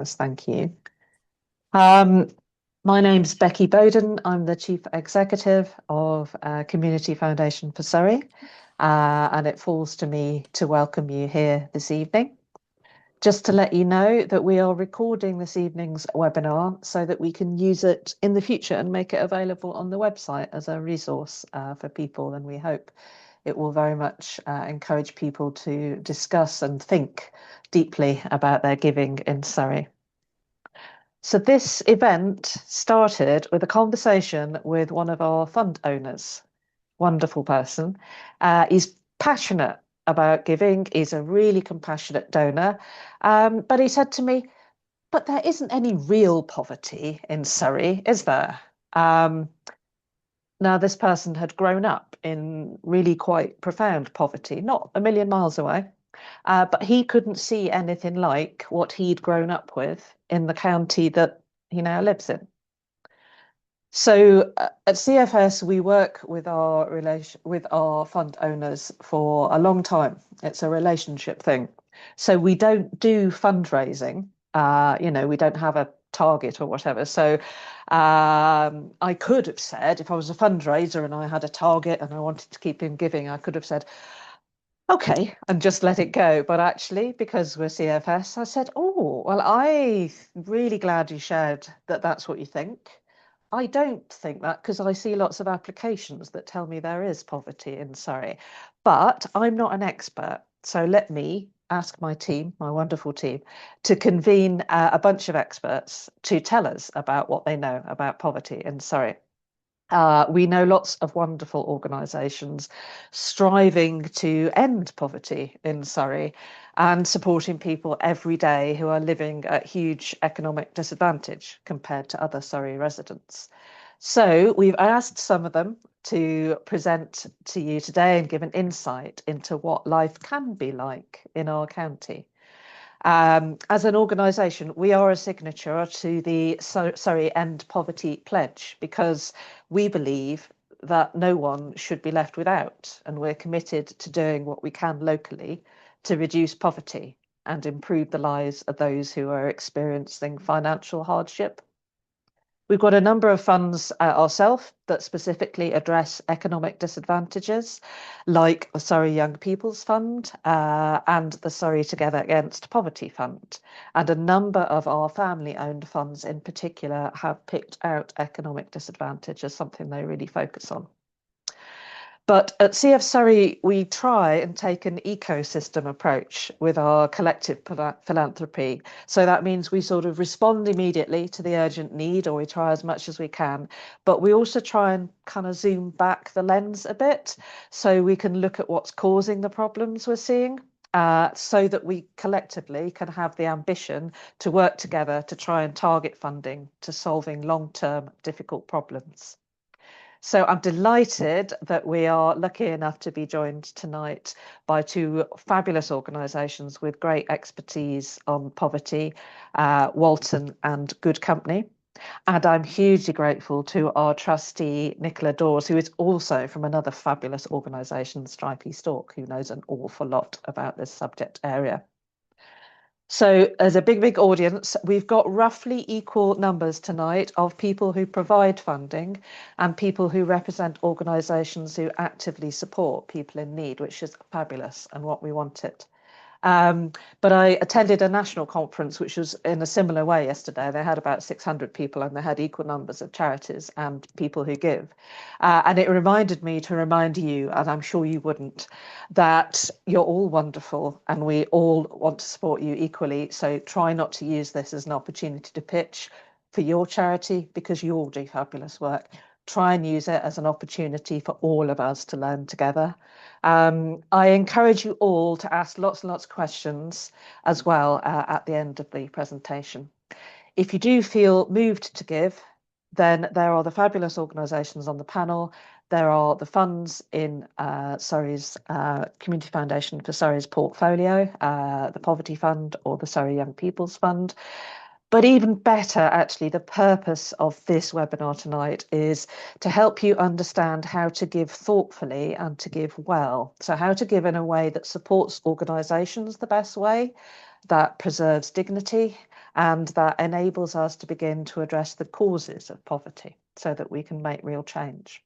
Yes, thank you. Um, my name's Becky Bowden. I'm the Chief Executive of Community Foundation for Surrey, and it falls to me to welcome you here this evening. Just to let you know that we are recording this evening's webinar so that we can use it in the future and make it available on the website as a resource for people, and we hope it will very much encourage people to discuss and think deeply about their giving in Surrey. So this event started with a conversation with one of our fund owners, wonderful person. He's passionate about giving. He's a really compassionate donor. But he said to me, but there isn't any real poverty in Surrey, is there? Now, this person had grown up in really quite profound poverty, not a million miles away. But he couldn't see anything like what he'd grown up with in the county that he now lives in. So at CFS, we work with our fund owners for a long time. It's a relationship thing. So we don't do fundraising. We don't have a target or whatever. So I could have said, if I was a fundraiser and I had a target and I wanted to keep him giving, I could have said, okay, and just let it go. But actually, because we're CFS, I said, oh, well, I'm really glad you shared that that's what you think. I don't think that because I see lots of applications that tell me there is poverty in Surrey, but I'm not an expert. So let me ask my team, my wonderful team, to convene a bunch of experts to tell us about what they know about poverty in Surrey. We know lots of wonderful organisations striving to end poverty in Surrey and supporting people every day who are living at huge economic disadvantage compared to other Surrey residents. So we've asked some of them to present to you today and give an insight into what life can be like in our county. As an organisation, we are a signature to the Surrey End Poverty Pledge because we believe that no one should be left without, and we're committed to doing what we can locally to reduce poverty and improve the lives of those who are experiencing financial hardship. We've got a number of funds ourselves that specifically address economic disadvantages, like the Surrey Young People's Fund and the Surrey Together Against Poverty Fund. And a number of our family-owned funds in particular have picked out economic disadvantage as something they really focus on. But at CFSurrey, we try and take an ecosystem approach with our collective philanthropy. So that means we sort of respond immediately to the urgent need, or we try as much as we can. But we also try and kind of zoom back the lens a bit so we can look at what's causing the problems we're seeing. So that we collectively can have the ambition to work together to try and target funding to solving long-term difficult problems. So I'm delighted that we are lucky enough to be joined tonight by two fabulous organisations with great expertise on poverty, Walton and Good Company. And I'm hugely grateful to our trustee, Nicola Dawes, who is also from another fabulous organisation, Stripey, Stork, who knows an awful lot about this subject area. So as a big audience, we've got roughly equal numbers tonight of people who provide funding and people who represent organisations who actively support people in need, which is fabulous and what we wanted. But I attended a national conference, which was in a similar way yesterday. They had about 600 people and they had equal numbers of charities and people who give. And it reminded me to remind you, and I'm sure you wouldn't, that you're all wonderful and we all want to support you equally. So try not to use this as an opportunity to pitch for your charity because you all do fabulous work. Try and use it as an opportunity for all of us to learn together. I encourage you all to ask lots and lots of questions as well at the end of the presentation. If you do feel moved to give, then there are the fabulous organisations on the panel. There are the funds in Surrey's Community Foundation for Surrey's portfolio, the Poverty Fund or the Surrey Young People's Fund. But even better, actually, the purpose of this webinar tonight is to help you understand how to give thoughtfully and to give well. So how to give in a way that supports organisations the best way, that preserves dignity, And that enables us to begin to address the causes of poverty so that we can make real change.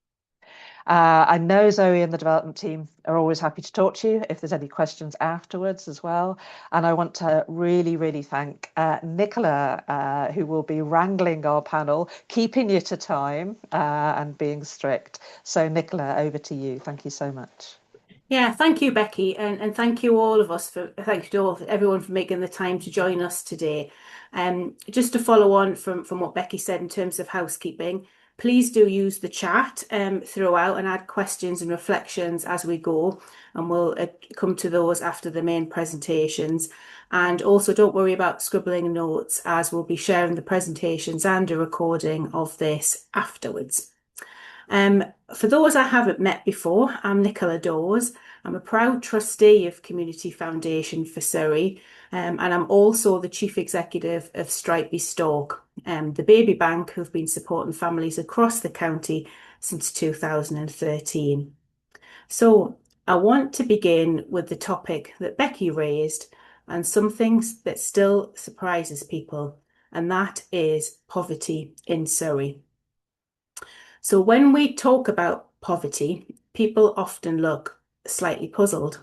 I know Zoe and the development team are always happy to talk to you if there's any questions afterwards as well. And I want to really, really thank Nicola, who will be wrangling our panel, keeping you to time and being strict. So Nicola, over to you. Thank you so much. Yeah, thank you, Becky, and thank you all of us for thank you to everyone for making the time to join us today. Just to follow on from what Becky said in terms of housekeeping, please do use the chat throughout and add questions and reflections as we go, and we'll come to those after the main presentations. And also, don't worry about scribbling notes, as we'll be sharing the presentations and a recording of this afterwards. For those I haven't met before, I'm Nicola Dawes. I'm a proud trustee of Community Foundation for Surrey, and I'm also the Chief Executive of Stripey Stork, the baby bank who've been supporting families across the county since 2013. So I want to begin with the topic that Becky raised and some things that still surprises people, and that is poverty in Surrey. So when we talk about poverty, people often look slightly puzzled.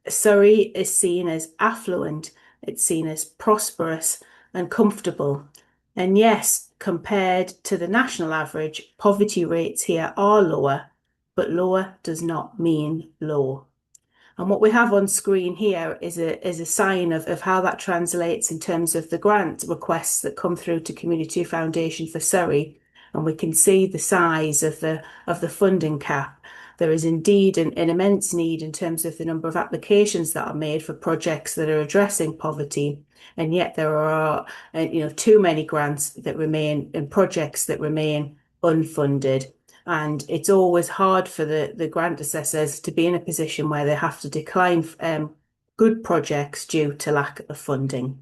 Surrey is seen as affluent, it's seen as prosperous and comfortable. And yes, compared to the national average, poverty rates here are lower, but lower does not mean low. And what we have on screen here is a sign of how that translates in terms of the grant requests that come through to Community Foundation for Surrey. And we can see the size of the funding cap. There is indeed an immense need in terms of the number of applications that are made for projects that are addressing poverty. And yet there are too many grants that remain and projects that remain unfunded. And it's always hard for the grant assessors to be in a position where they have to decline good projects due to lack of funding.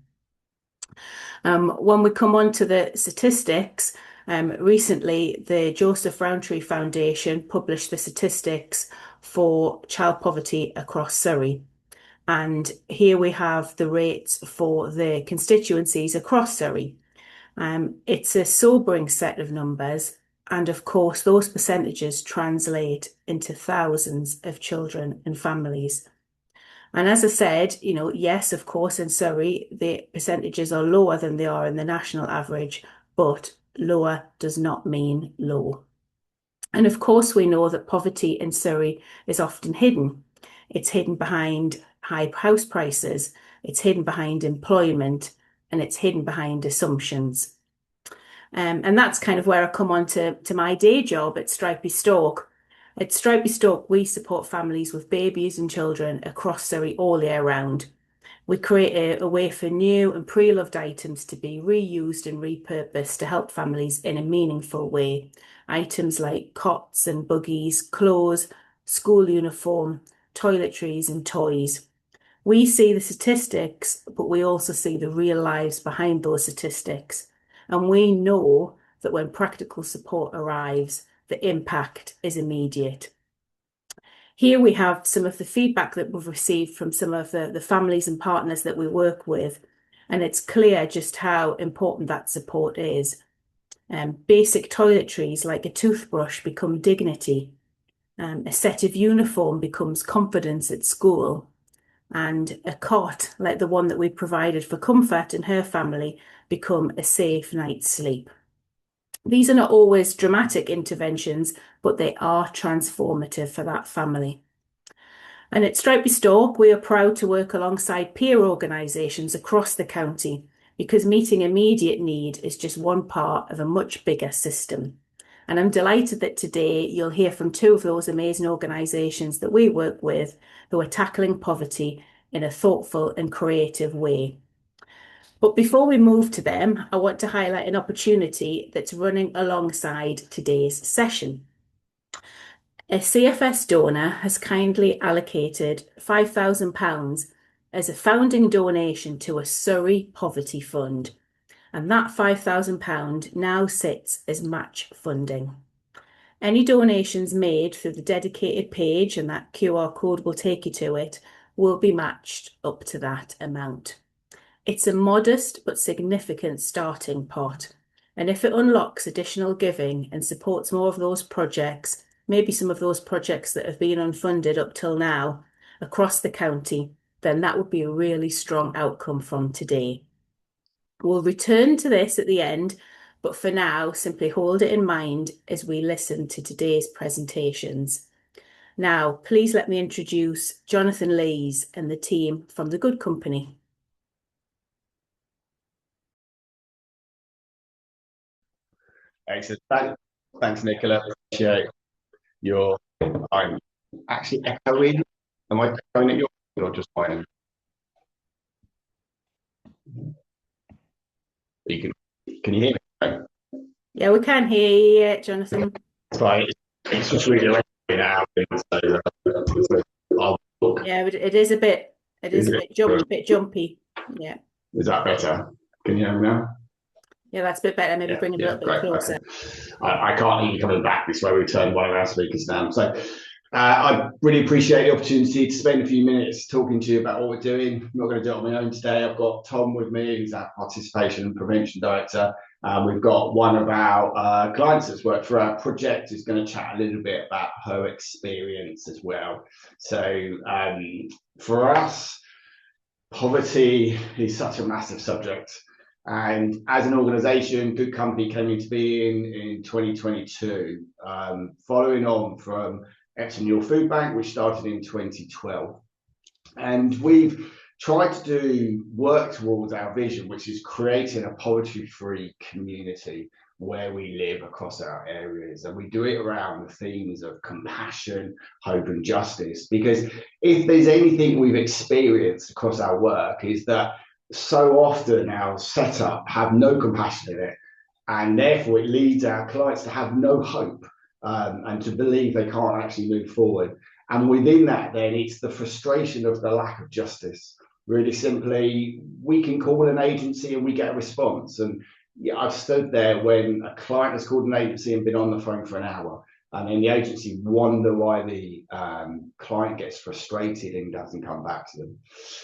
When we come on to the statistics, recently the Joseph Rowntree Foundation published the statistics for child poverty across Surrey. And here we have the rates for the constituencies across Surrey. It's a sobering set of numbers. And of course, those percentages translate into thousands of children and families. And as I said, yes, of course, in Surrey, the percentages are lower than they are in the national average, but lower does not mean low. And of course, we know that poverty in Surrey is often hidden. It's hidden behind high house prices, it's hidden behind employment, and it's hidden behind assumptions. And that's kind of where I come on to my day job at Stripey Stork. At Stripey Stork, we support families with babies and children across Surrey all year round. We create a way for new and pre-loved items to be reused and repurposed to help families in a meaningful way. Items like cots and buggies, clothes, school uniform, toiletries and toys. We see the statistics, but we also see the real lives behind those statistics. And we know that when practical support arrives, the impact is immediate. Here we have some of the feedback that we've received from some of the families and partners that we work with, and it's clear just how important that support is. Basic toiletries like a toothbrush become dignity. A set of uniform becomes confidence at school. And a cot, like the one that we provided for Comfort and her family, become a safe night's sleep. These are not always dramatic interventions, but they are transformative for that family. And at Stripey Stork, we are proud to work alongside peer organisations across the county because meeting immediate need is just one part of a much bigger system. And I'm delighted that today you'll hear from two of those amazing organisations that we work with who are tackling poverty in a thoughtful and creative way. But before we move to them, I want to highlight an opportunity that's running alongside today's session. A CFS donor has kindly allocated £5,000 as a founding donation to a Surrey Poverty Fund, and that £5,000 now sits as match funding. Any donations made through the dedicated page, and that QR code will take you to it, will be matched up to that amount. It's a modest but significant starting pot. And if it unlocks additional giving and supports more of those projects, maybe some of those projects that have been unfunded up till now across the county, then that would be a really strong outcome from today. We'll return to this at the end, but for now, simply hold it in mind as we listen to today's presentations. Now, please let me introduce Jonathan Lees and the team from The Good Company. Excellent. Thanks, Nicola. Appreciate your time. Actually echoing. Am I echoing at your end or just my end? Can you hear me? Yeah, we can hear you, Jonathan. Right. It's just really echoing now. Yeah, it is a bit jumpy. Yeah. Is that better? Can you hear me now? Yeah, that's a bit better. Maybe bring it a little bit closer. Okay. I can't hear you coming back this way. We turned one of our speakers down. So I really appreciate the opportunity to spend a few minutes talking to you about what we're doing. I'm not going to do it on my own today. I've got Tom with me, who's our Participation and Prevention Director. We've got one of our clients that's worked for our project who's going to chat a little bit about her experience as well. So for us, poverty is such a massive subject. And as an organisation, Good Company came into being in 2022, following on from Epsom Newell Food Bank, which started in 2012. And we've tried to do work towards our vision, which is creating a poverty-free community where we live across our areas. And we do it around the themes of compassion, hope and justice. Because if there's anything we've experienced across our work is that so often our setup have no compassion in it, and therefore it leads our clients to have no hope and to believe they can't actually move forward. And within that, then it's the frustration of the lack of justice. Really simply, we can call an agency and we get a response. And yeah, I've stood there when a client has called an agency and been on the phone for an hour, and then the agency wonder why the client gets frustrated and doesn't come back to them.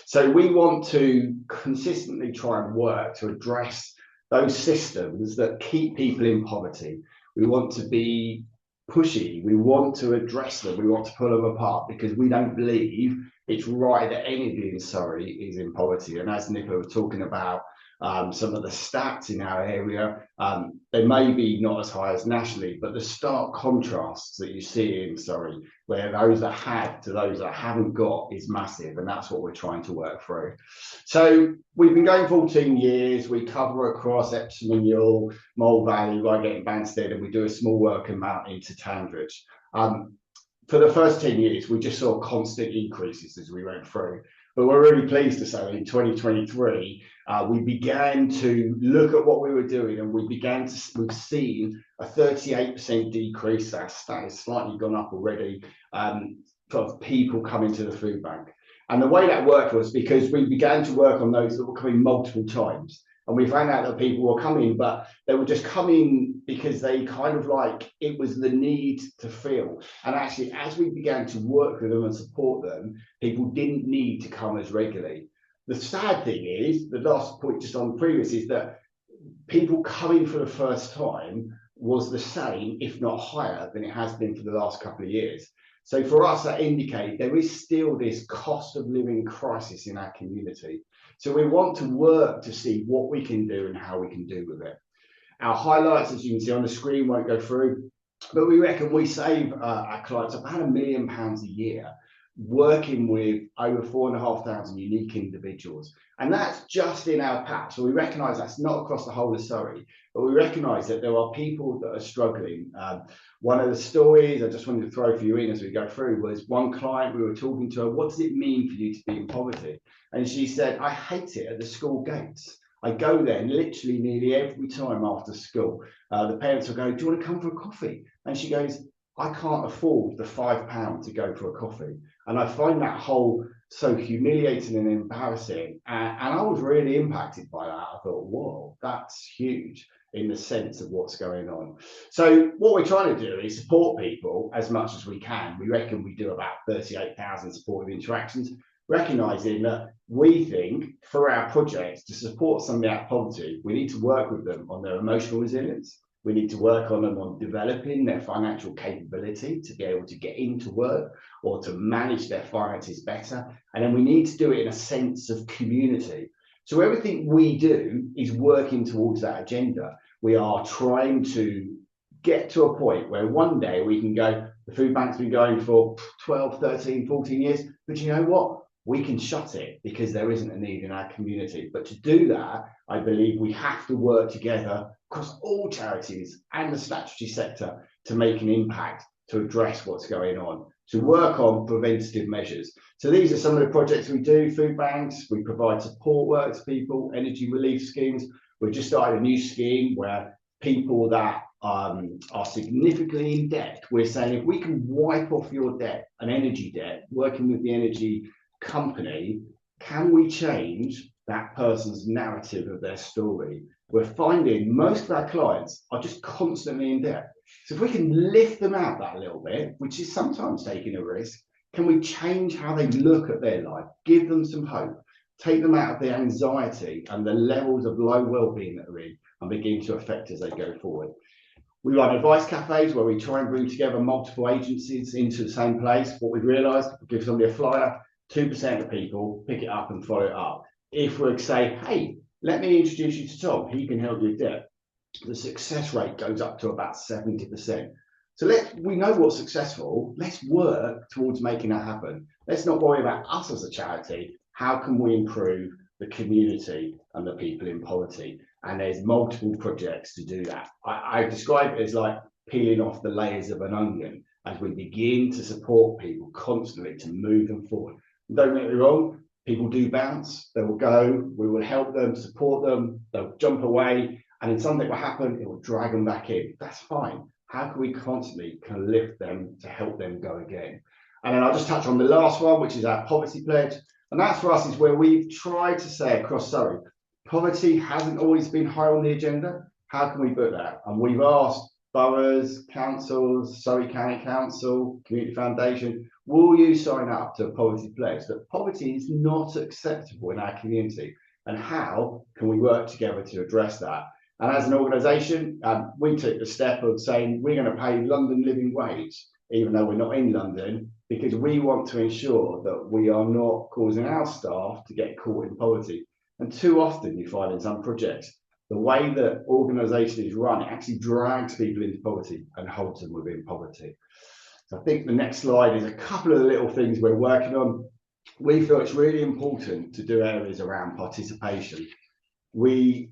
So we want to consistently try and work to address those systems that keep people in poverty. We want to be pushy. We want to address them. We want to pull them apart because we don't believe it's right that anybody in Surrey is in poverty. And as Nicola was talking about, some of the stats in our area, they may be not as high as nationally, but the stark contrasts that you see in Surrey, where those that have to those that haven't got is massive, and that's what we're trying to work through. So we've been going 14 years. We cover across Epsom and Newell, Mole Valley, Reigate and Banstead, and we do a small work amount into Tandridge. For the first 10 years, we just saw constant increases as we went through. But we're really pleased to say in 2023, we began to look at what we were doing, and we've seen a 38% decrease. Our stat has slightly gone up already of people coming to the food bank. And the way that worked was because we began to work on those that were coming multiple times. And we found out that people were coming, but they were just coming because they kind of like, it was the need to feel. And actually, as we began to work with them and support them, people didn't need to come as regularly. The sad thing is, the last point just on previous is that people coming for the first time was the same, if not higher, than it has been for the last couple of years. So for us, that indicates there is still this cost of living crisis in our community. So we want to work to see what we can do and how we can do with it. Our highlights, as you can see on the screen, won't go through, but we reckon we save our clients about £1 million a year working with over 4,500 unique individuals. And that's just in our patch. So we recognise that's not across the whole of Surrey, but we recognise that there are people that are struggling. One of the stories I just wanted to throw for you in as we go through was one client, we were talking to her, what does it mean for you to be in poverty? And she said, I hate it at the school gates. I go there literally nearly every time after school. The parents will go, do you want to come for a coffee? And she goes, I can't afford the £5 to go for a coffee. And I find that whole so humiliating and embarrassing. And I was really impacted by that. I thought, whoa, that's huge in the sense of what's going on. So what we're trying to do is support people as much as we can. We reckon we do about 38,000 supportive interactions. recognising that we think for our projects to support somebody out of poverty, we need to work with them on their emotional resilience. We need to work on them on developing their financial capability to be able to get into work or to manage their finances better. And then we need to do it in a sense of community. So everything we do is working towards that agenda. We are trying to get to a point where one day we can go, the food bank's been going for 12, 13, 14 years, but you know what? We can shut it because there isn't a need in our community. But to do that, I believe we have to work together across all charities and the statutory sector to make an impact, to address what's going on, to work on preventative measures. So these are some of the projects we do: food banks, we provide support work to people, energy relief schemes. We've just started a new scheme where people that are significantly in debt, we're saying if we can wipe off your debt, an energy debt, working with the energy company, can we change that person's narrative of their story? We're finding most of our clients are just constantly in debt. So if we can lift them out that little bit, which is sometimes taking a risk, can we change how they look at their life, give them some hope, take them out of the anxiety and the levels of low well-being that they're in, and begin to affect as they go forward. We run advice cafes where we try and bring together multiple agencies into the same place. What we've realised, we give somebody a flyer, 2% of people pick it up and follow it up. If we say, hey, let me introduce you to Tom, he can help you with debt, the success rate goes up to about 70%. So we know what's successful, let's work towards making that happen. Let's not worry about us as a charity. How can we improve the community and the people in poverty? And there's multiple projects to do that. I describe it as like peeling off the layers of an onion as we begin to support people constantly to move them forward. Don't get me wrong, people do bounce, they will go, we will help them, support them, they'll jump away, and then something will happen, it will drag them back in. That's fine. How can we constantly kind of lift them to help them go again? And then I'll just touch on the last one, which is our poverty pledge. And that for us is where we've tried to say across Surrey, poverty hasn't always been high on the agenda. How can we put that? And we've asked boroughs, councils, Surrey County Council, Community Foundation, will you sign up to a poverty pledge? That poverty is not acceptable in our community. And how can we work together to address that? And as an organisation, we took the step of saying we're going to pay London living wage, even though we're not in London, because we want to ensure that we are not causing our staff to get caught in poverty. And too often you find in some projects, the way that organisation is run, it actually drags people into poverty and holds them within poverty. So I think the next slide is a couple of the little things we're working on. We feel it's really important to do areas around participation. We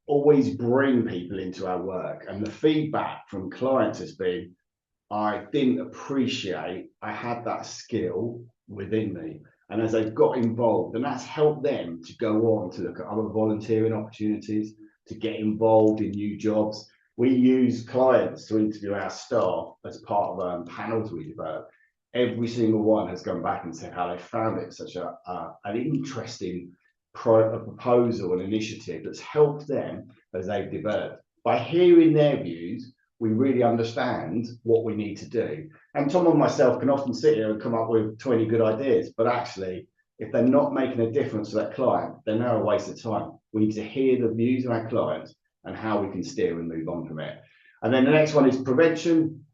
always bring people into our work, and the feedback from clients has been, I didn't appreciate I had that skill within me. And as they've got involved, and that's helped them to go on to look at other volunteering opportunities, to get involved in new jobs. We use clients to interview our staff as part of panels we develop. Every single one has gone back and said how they found it such an interesting proposal and initiative that's helped them as they've developed. By hearing their views, we really understand what we need to do. And Tom and myself can often sit here and come up with 20 good ideas, but actually, if they're not making a difference to that client, then they're a waste of time. We need to hear the views of our clients and how we can steer and move on from it. And then the next one is prevention,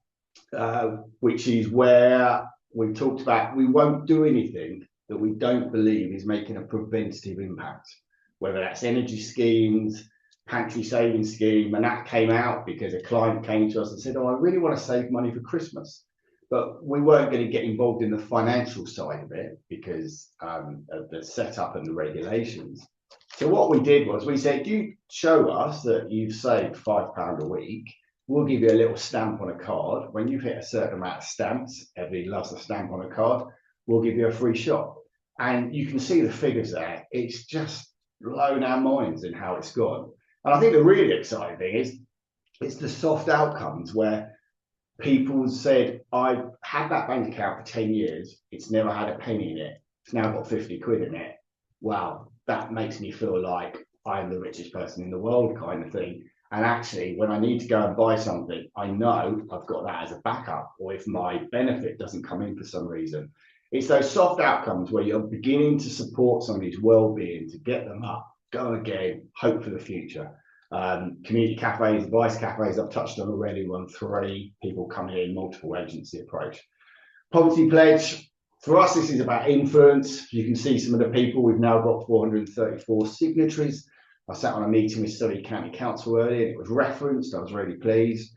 which is where we talked about we won't do anything that we don't believe is making a preventative impact, whether that's energy schemes, pantry saving scheme, and that came out because a client came to us and said, oh, I really want to save money for Christmas. But we weren't going to get involved in the financial side of it because of the setup and the regulations. So what we did was we said, you show us that you've saved £5 a week, we'll give you a little stamp on a card. When you've hit a certain amount of stamps, everybody loves a stamp on a card, we'll give you a free shot. And you can see the figures there. It's just blown our minds in how it's gone. And I think the really exciting thing is it's the soft outcomes where people said, I've had that bank account for 10 years. It's never had a penny in it. It's now got 50 quid in it. Wow, that makes me feel like I'm the richest person in the world kind of thing. And actually, when I need to go and buy something, I know I've got that as a backup. Or if my benefit doesn't come in for some reason, It's those soft outcomes where you're beginning to support somebody's well-being, to get them up, go again, hope for the future. Community cafes, advice cafes, I've touched on already, run 3, people come here, multiple agency approach. Poverty Pledge, for us, this is about influence. You can see some of the people. We've now got 434 signatories. I sat on a meeting with Surrey County Council earlier, and it was referenced. I was really pleased.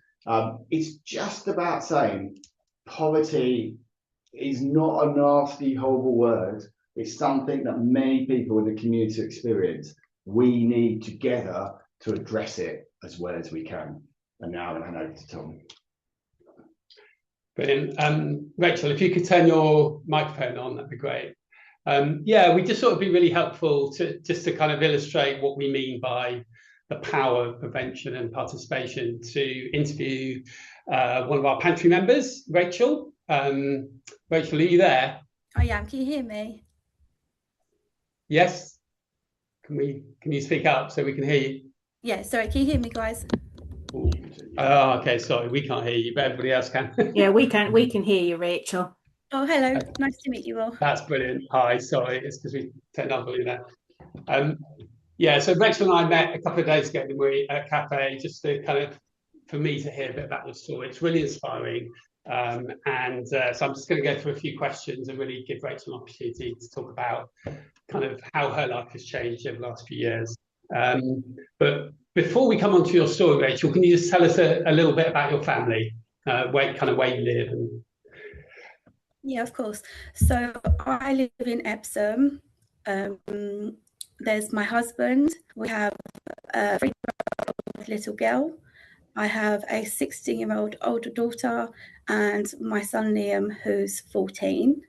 It's just about saying poverty is not a nasty, horrible word. It's something that many people in the community experience. We need together to address it as well as we can. And now I'm going to hand over to Tom. Brilliant. Rachel, if you could turn your microphone on, that'd be great. Yeah, we just thought it'd be really helpful to kind of illustrate what we mean by the power of prevention and participation, to interview one of our pantry members, Rachael. Rachael, are you there? I am. Can you hear me? Yes. Can you speak up so we can hear you? Yeah, sorry, can you hear me, guys? Oh, okay, sorry, we can't hear you, but everybody else can. Yeah, we can hear you, Rachael. Oh, hello. Nice to meet you all. That's brilliant. Hi, sorry, it's because we turned on there. Yeah, so Rachel and I met a couple of days ago at a cafe, just to kind of, for me to hear a bit about your story. It's really inspiring. So I'm just going to go through a few questions and really give Rachel an opportunity to talk about kind of how her life has changed over the last few years. But before we come on to your story, Rachael, can you just tell us a little bit about your family, where you live? Yeah, of course. So I live in Epsom. There's my husband. We have a 3-year-old little girl. I have a 16-year-old older daughter and my son Liam, who's 14.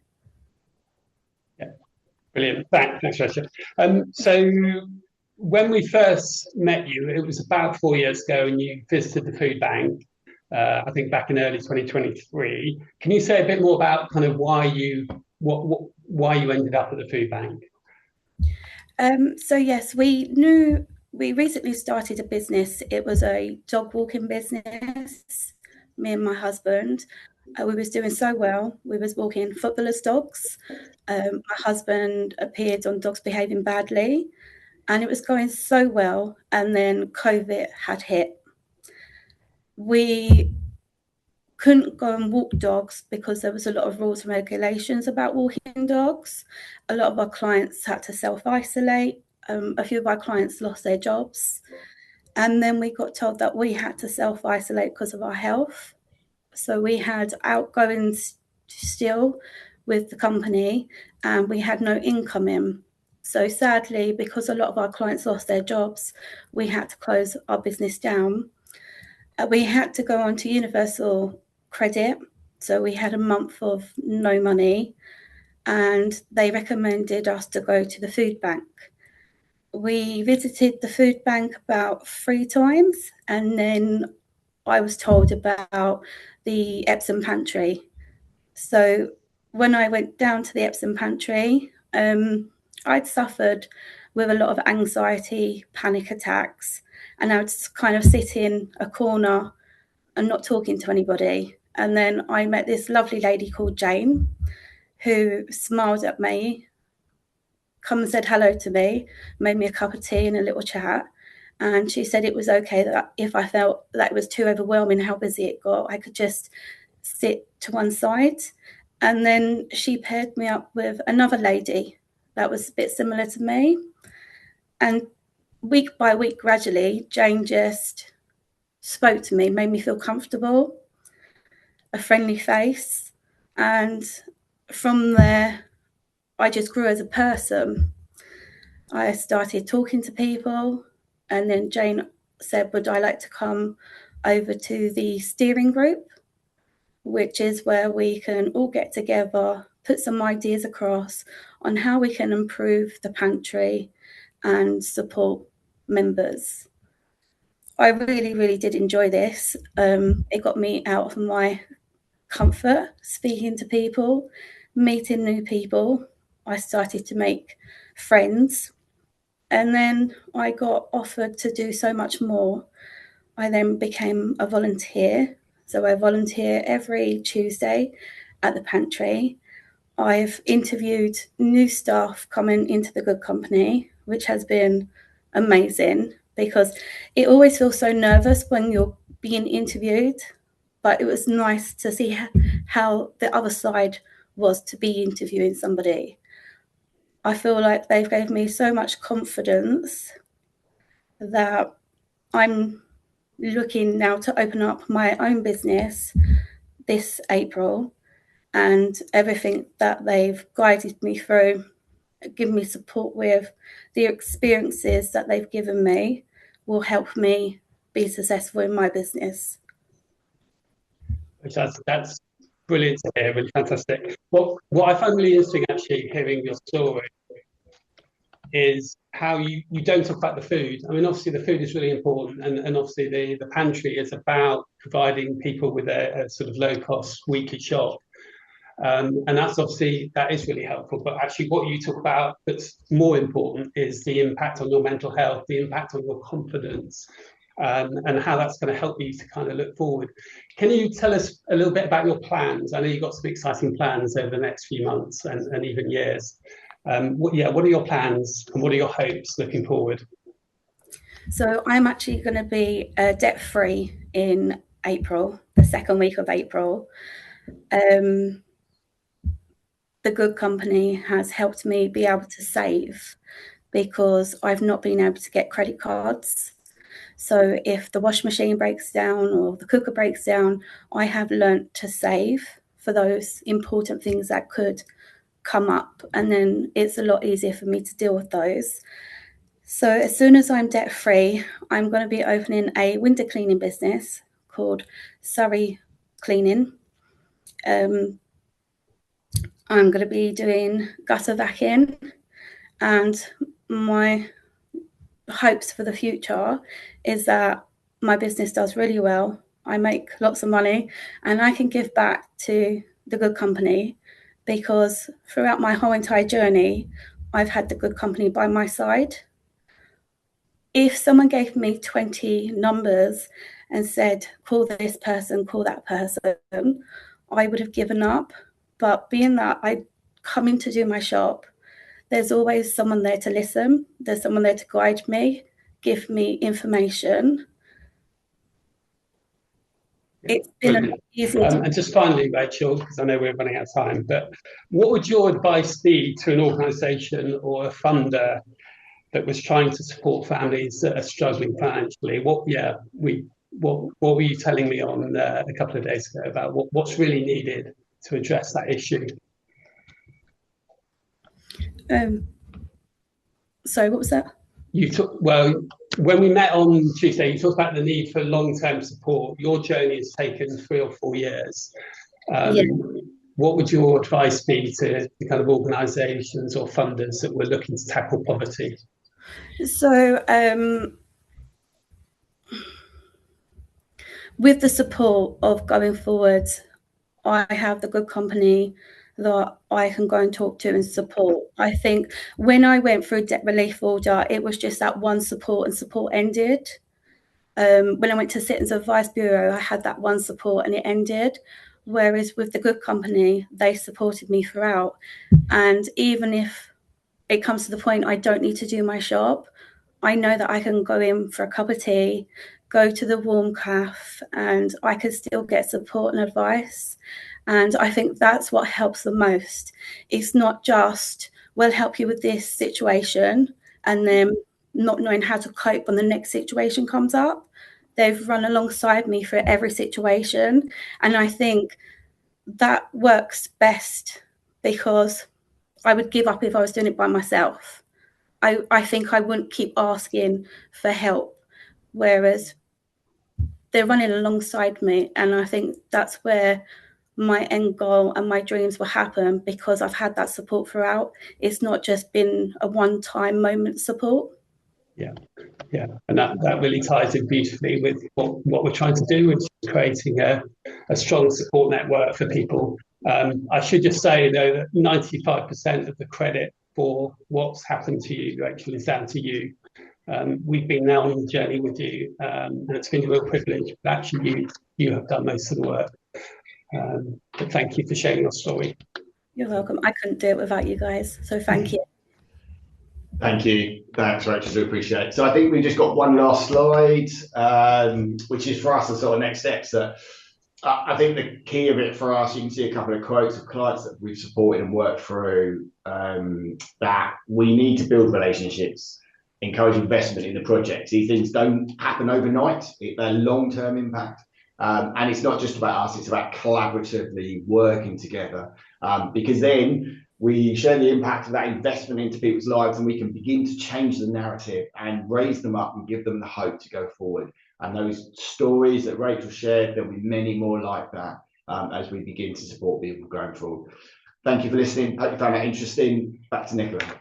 Yeah, brilliant. Thanks, Rachael. So when we first met you, it was about 4 years ago, and you visited the food bank, I think back in early 2023. Can you say a bit more about kind of why you ended up at the food bank? So yes, we recently started a business. It was a dog walking business, me and my husband. We was doing so well. We was walking footballers' dogs. My husband appeared on dogs behaving badly, and it was going so well. And then COVID had hit. We couldn't go and walk dogs because there was a lot of rules and regulations about walking dogs. A lot of our clients had to self-isolate. A few of our clients lost their jobs. And then we got told that we had to self-isolate because of our health. So we had outgoings still with the company, and we had no income in. So sadly, because a lot of our clients lost their jobs, we had to close our business down. We had to go on to universal credit. So we had a month of no money, and they recommended us to go to the food bank. We visited the food bank about 3 times, and then I was told about the Epsom pantry. So when I went down to the Epsom pantry, I'd suffered with a lot of anxiety, panic attacks, and I would kind of sit in a corner and not talking to anybody. And then I met this lovely lady called Jane, who smiled at me, come and said hello to me, made me a cup of tea and a little chat. And she said it was okay that if I felt that it was too overwhelming how busy it got, I could just sit to one side. And then she paired me up with another lady that was a bit similar to me. And week by week, gradually, Jane just spoke to me, made me feel comfortable, a friendly face. And from there, I just grew as a person. I started talking to people, and then Jane said, would I like to come over to the steering group, which is where we can all get together, put some ideas across on how we can improve the pantry and support members. I really, really did enjoy this. It got me out of my comfort, speaking to people, meeting new people. I started to make friends, and then I got offered to do so much more. I then became a volunteer. So I volunteer every Tuesday at the pantry. I've interviewed new staff coming into the good company, which has been amazing, because it always feels so nervous when you're being interviewed, but it was nice to see how the other side was to be interviewing somebody. I feel like they've gave me so much confidence that I'm looking now to open up my own business this April, and everything that they've guided me through, given me support with, the experiences that they've given me will help me be successful in my business. That's brilliant to hear, really fantastic. What I find really interesting, actually, hearing your story, is how you don't talk about the food. I mean, obviously the food is really important, and obviously the pantry is about providing people with a sort of low-cost weekly shop. And that's obviously, that is really helpful. But actually what you talk about that's more important is the impact on your mental health, the impact on your confidence, and how that's going to help you to kind of look forward. Can you tell us a little bit about your plans? I know you've got some exciting plans over the next few months and even years. What are your plans and what are your hopes looking forward? So I'm actually going to be debt-free in April, the second week of April. The good company has helped me be able to save, because I've not been able to get credit cards. So if the washing machine breaks down or the cooker breaks down, I have learnt to save for those important things that could come up, and then it's a lot easier for me to deal with those. So as soon as I'm debt free, I'm going to be opening a window cleaning business called Surrey Cleaning. I'm going to be doing gutter vacuum, and my hopes for the future is that my business does really well, I make lots of money, and I can give back to the good company, because throughout my whole entire journey, I've had the good company by my side. If someone gave me 20 numbers and said, call this person, call that person, I would have given up. But being that I come in to do my shop, there's always someone there to listen. There's someone there to guide me, give me information. It's been a lot easier. And just finally, Rachael, because I know we're running out of time, but what would your advice be to an organisation or a funder that was trying to support families that are struggling financially? What were you telling me on a couple of days ago about what's really needed to address that issue? Sorry, what was that? When we met on Tuesday, you talked about the need for long-term support. Your journey has taken 3 or 4 years. What would your advice be to the kind of organisations or funders that were looking to tackle poverty? So with the support of going forward, I have the good company that I can go and talk to and support. I think when I went through debt relief order, it was just that one support, and support ended. When I went to Citizens Advice Bureau, I had that one support and it ended. Whereas with the good company, they supported me throughout. And even if it comes to the point I don't need to do my shop, I know that I can go in for a cup of tea, go to the warm cafe, and I can still get support and advice. And I think that's what helps the most. It's not just, we'll help you with this situation, and then not knowing how to cope when the next situation comes up. They've run alongside me for every situation. And I think that works best, because I would give up if I was doing it by myself. I think I wouldn't keep asking for help, whereas they're running alongside me. And I think that's where my end goal and my dreams will happen, because I've had that support throughout. It's not just been a one-time moment support. Yeah, and that really ties in beautifully with what we're trying to do, which is creating a strong support network for people. I should just say, though, that 95% of the credit for what's happened to you actually is down to you. We've been now on the journey with you, and it's been a real privilege. But actually, you have done most of the work. But thank you for sharing your story. You're welcome. I couldn't do it without you guys, so thank you. Thank you. Thanks, Rachel. Do appreciate it. So I think we've just got one last slide, which is for us the sort of next steps. That I think the key of it for us, you can see a couple of quotes of clients that we've supported and worked through, that we need to build relationships, encourage investment in the projects. These things don't happen overnight. They're long-term impact. And it's not just about us, it's about collaboratively working together, because then we share the impact of that investment into people's lives, and we can begin to change the narrative and raise them up and give them the hope to go forward. And those stories that Rachel shared, there'll be many more like that, as we begin to support people going forward. Thank you for listening. Hope you found that interesting. Back to Nicola.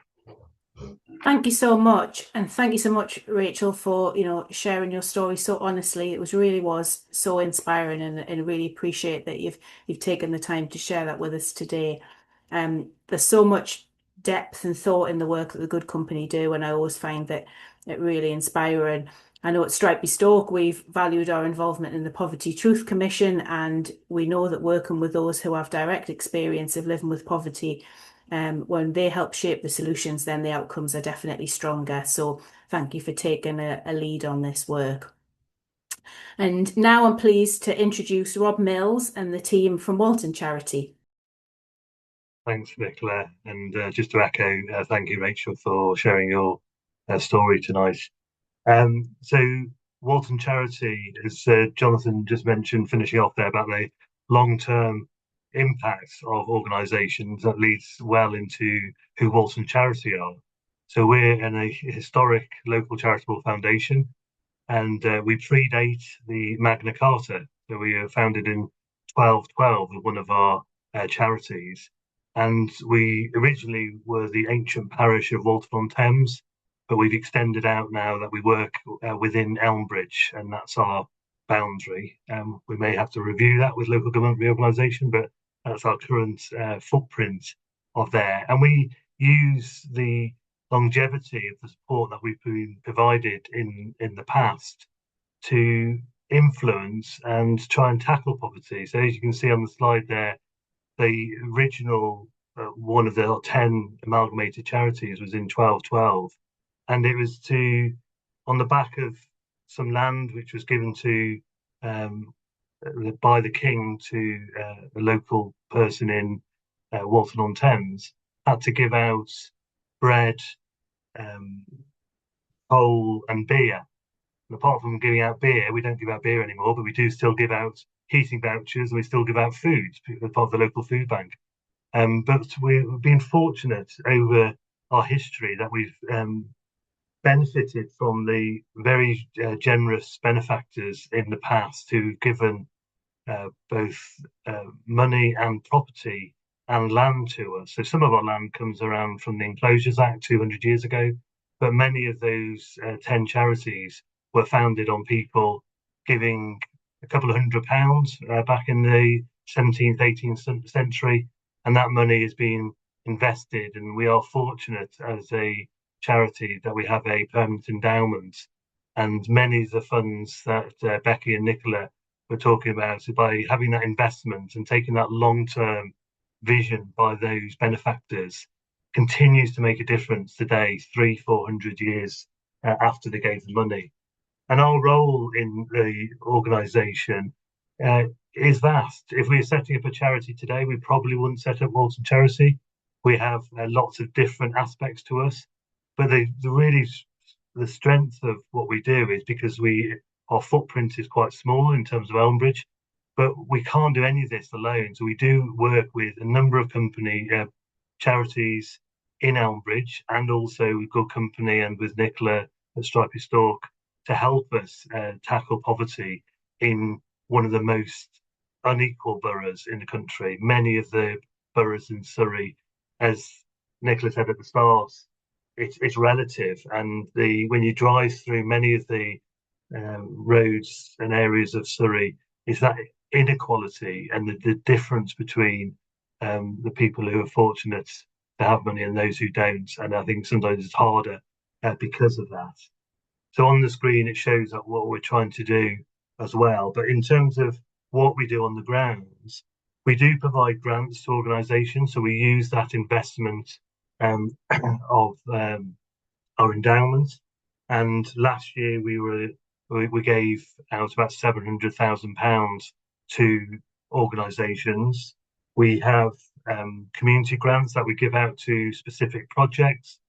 Thank you so much, and thank you so much, Rachel, for sharing your story so honestly. It really was so inspiring, and really appreciate that you've taken the time to share that with us today. There's so much depth and thought in the work that the Good Company do, and I always find that it really inspiring. I know at Stripey Stork we've valued our involvement in the Poverty Truth Commission, and we know that working with those who have direct experience of living with poverty, when they help shape the solutions, then the outcomes are definitely stronger. So thank you for taking a lead on this work. And now I'm pleased to introduce Rob Mills and the team from Walton Charity. Thanks, Nicola. And just to echo, thank you, Rachel, for sharing your story tonight. So Walton Charity, as Jonathan just mentioned, finishing off there about the long-term impacts of organisations, that leads well into who Walton Charity are. So we're a historic local charitable foundation, and we predate the Magna Carta. So we were founded in 1212 with one of our charities. And we originally were the ancient parish of Walton-on-Thames, but we've extended out now that we work within Elmbridge, and that's our boundary. We may have to review that with local government reorganisation, but that's our current footprint of there. And we use the longevity of the support that we've been provided in the past to influence and try and tackle poverty. So as you can see on the slide there, the original one of the 10 amalgamated charities was in 1212, and it was on the back of some land which was given to by the king to a local person in Walton-on-Thames, had to give out bread, coal and beer. And apart from giving out beer, we don't give out beer anymore, but we do still give out heating vouchers, and we still give out food as part of the local food bank. But we've been fortunate over our history that we've benefited from the very generous benefactors in the past who've given both money and property and land to us. So some of our land comes around from the Enclosures Act 200 years ago, but many of those 10 charities were founded on people giving a couple of £100 back in the 17th, 18th century, and that money is being invested. And we are fortunate as a charity that we have a permanent endowment, and many of the funds that Becky and Nicola were talking about, so by having that investment and taking that long-term vision by those benefactors, continues to make a difference today, 300-400 years after they gave the money. And our role in the organisation is vast. If we were setting up a charity today, we probably wouldn't set up Walton Charity. We have lots of different aspects to us, but the strength of what we do is because our footprint is quite small in terms of Elmbridge, but we can't do any of this alone. So we do work with a number of charities in Elmbridge, and also with Good Company and with Nicola at Stripey Stork, to help us tackle poverty in one of the most unequal boroughs in the country. Many of the boroughs in Surrey, as Nicola said at the start, it's relative, and when you drive through many of the roads and areas of Surrey, is that inequality and the difference between the people who are fortunate to have money and those who don't. And I think sometimes it's harder because of that. So on the screen, it shows that what we're trying to do as well. But in terms of what we do on the grounds, We do provide grants to organisations, so we use that investment of our endowment. And last year we gave out about £700,000 to organisations. We have community grants that we give out to specific projects.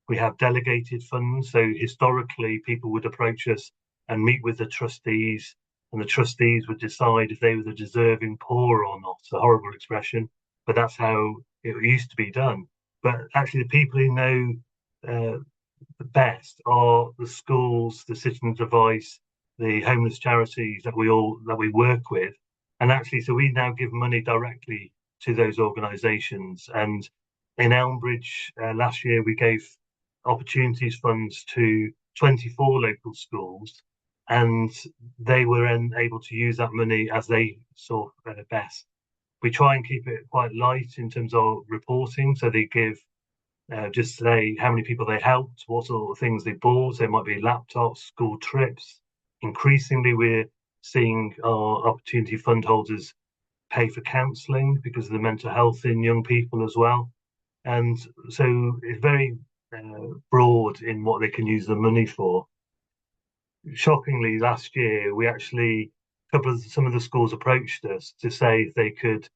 We have delegated funds. So historically, people would approach us and meet with the trustees, and the trustees would decide if they were the deserving poor or not. It's a horrible expression, but that's how it used to be done. But actually, the people who know the best are the schools, the Citizens Advice, the homeless charities that we work with. And actually, so we now give money directly to those organisations. And in Elmbridge last year, we gave opportunities funds to 24 local schools, and they were then able to use that money as they saw best. We try and keep it quite light in terms of reporting, so they give just say how many people they helped, what sort of things they bought. There might be laptops, school trips. Increasingly, we're seeing our opportunity fund holders pay for counselling because of the mental health in young people as well. And so it's very broad in what they can use the money for. Shockingly, last year, we actually, some of the schools approached us to say if they could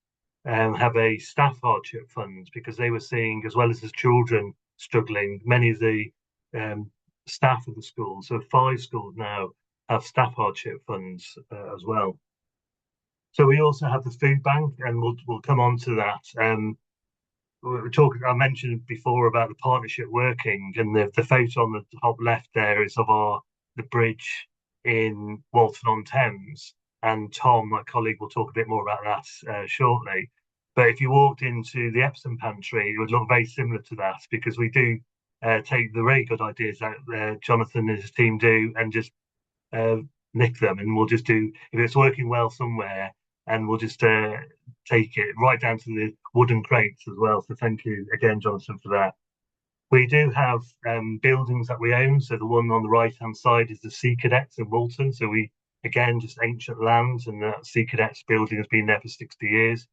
have a staff hardship fund, because they were seeing, as well as the children struggling, many of the staff of the schools, so 5 schools now have staff hardship funds as well. So we also have the food bank, and we'll come on to that. I mentioned before about the partnership working, and the photo on the top left there is of the bridge in Walton on Thames, and Tom, my colleague, will talk a bit more about that shortly. But if you walked into the Epsom pantry, it would look very similar to that, because we do take the very good ideas that Jonathan and his team do and just nick them, and we'll just do, if it's working well somewhere, and we'll just take it right down to the wooden crates as well. So thank you again, Jonathan, for that. We do have buildings that we own. So the one on the right-hand side is the Sea Cadets in Walton. So we, again, just ancient land, and that Sea Cadets building has been there for 60 years.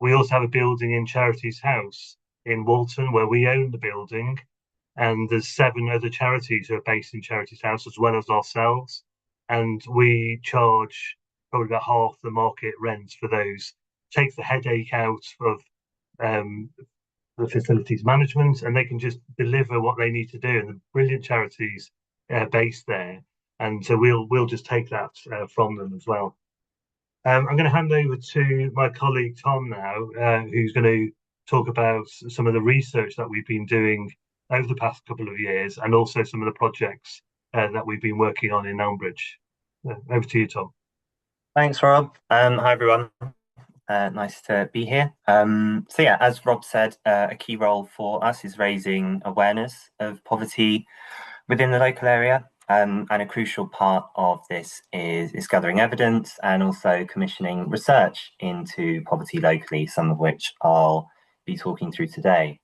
We also have a building in Charities House in Walton where we own the building, and there's 7 other charities who are based in Charities House as well as ourselves. And we charge probably about half the market rents for those. Takes the headache out of the facilities management, and they can just deliver what they need to do. And the brilliant charities based there, and so we'll just take that from them as well. I'm going to hand over to my colleague Tom now, who's going to talk about some of the research that we've been doing over the past couple of years, and also some of the projects that we've been working on in Elmbridge. Over to you, Tom. Thanks, Rob. Hi, everyone. Nice to be here. So yeah, as Rob said, a key role for us is raising awareness of poverty within the local area. And a crucial part of this is gathering evidence and also commissioning research into poverty locally, some of which I'll be talking through today.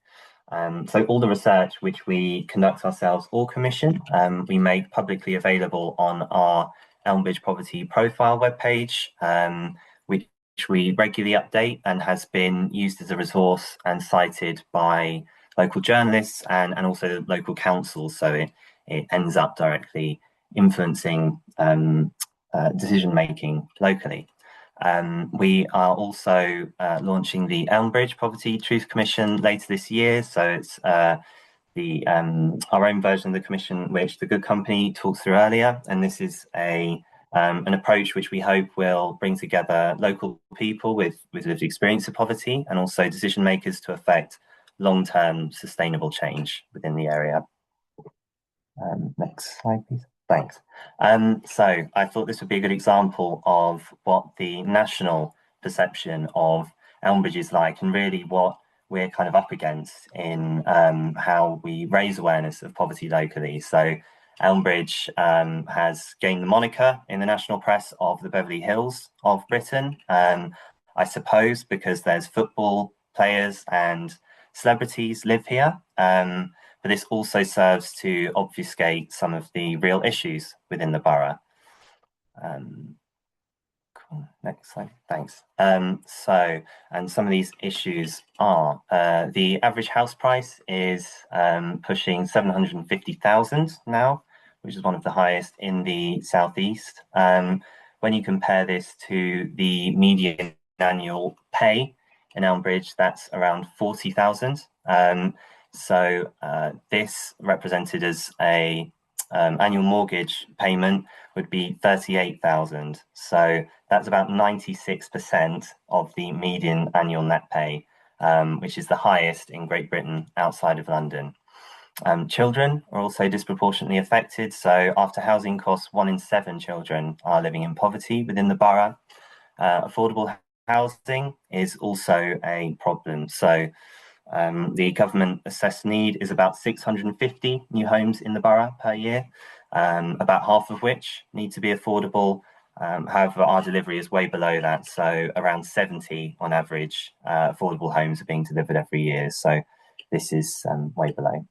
So all the research which we conduct ourselves or commission, we make publicly available on our Elmbridge Poverty Profile webpage, which we regularly update and has been used as a resource and cited by local journalists and also local councils. So it ends up directly influencing decision making locally. We are also launching the Elmbridge Poverty Truth Commission later this year. So it's our own version of the commission, which the Good Company talked through earlier. And this is an approach which we hope will bring together local people with lived experience of poverty and also decision makers to affect long-term sustainable change within the area. Next slide, please. Thanks. So I thought this would be a good example of what the national perception of Elmbridge is like, and really what we're kind of up against in how we raise awareness of poverty locally. So Elmbridge has gained the moniker in the national press of the Beverly Hills of Britain, I suppose because there's football players and celebrities live here. But this also serves to obfuscate some of the real issues within the borough. Next slide, thanks. And some of these issues are the average house price is pushing 750,000 now, which is one of the highest in the southeast. When you compare this to the median annual pay in Elmbridge, that's around 40,000. This represented as a annual mortgage payment would be 38,000. So that's about 96% of the median annual net pay, which is the highest in Great Britain outside of London. Children are also disproportionately affected. So after housing costs, 1 in 7 children are living in poverty within the borough. Affordable housing is also a problem. So the government assessed need is about 650 new homes in the borough per year, about half of which need to be affordable. However, our delivery is way below that. So around 70 on average affordable homes are being delivered every year. So this is way below.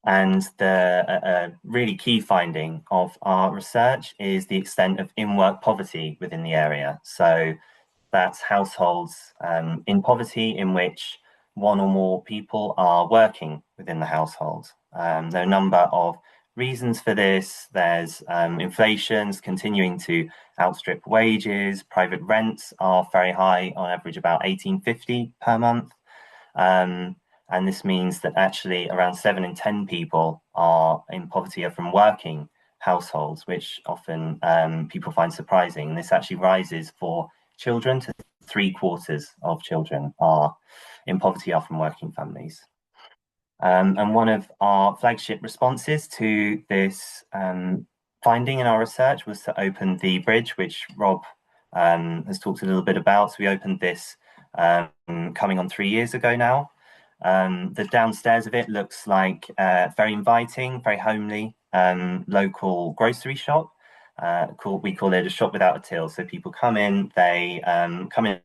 And the really key finding of our research is the extent of in-work poverty within the area. So that's households in poverty in which 1 or more people are working within the household. There are a number of reasons for this. There's inflation's continuing to outstrip wages. Private rents are very high, on average about £18.50 per month. And this means that actually around 7 in 10 people are in poverty are from working households, which often people find surprising. And this actually rises for children to 3/4 of children are in poverty are from working families. And one of our flagship responses to this finding in our research was to open the bridge, which Rob has talked a little bit about. So we opened this coming on 3 years ago now. The downstairs of it looks like very inviting, very homely, local grocery shop. We call it a shop without a till. So people come in, they come in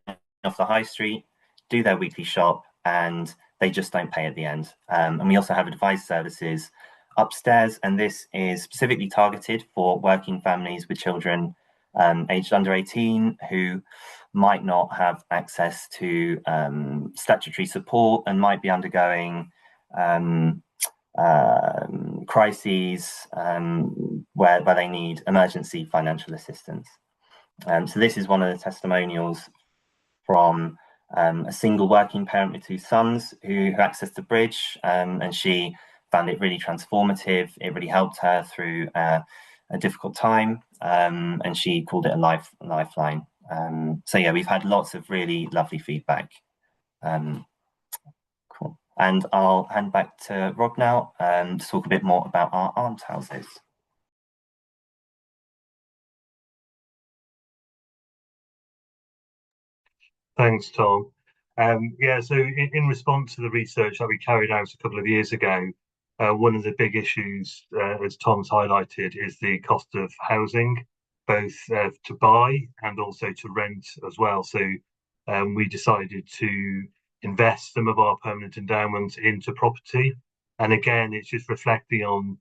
off the high street, do their weekly shop, and they just don't pay at the end. And we also have advice services upstairs, and this is specifically targeted for working families with children aged under 18 who might not have access to statutory support and might be undergoing crises where they need emergency financial assistance. So this is one of the testimonials from a single working parent with 2 sons who accessed the bridge, and she found it really transformative. It really helped her through a difficult time, and she called it a lifeline. So yeah, we've had lots of really lovely feedback. Cool. And I'll hand back to Rob now to talk a bit more about our almshouses. Thanks, Tom. So in response to the research that we carried out a couple of years ago, one of the big issues, as Tom's highlighted, is the cost of housing, both to buy and also to rent as well. So we decided to invest some of our permanent endowment into property. And again, it's just reflecting on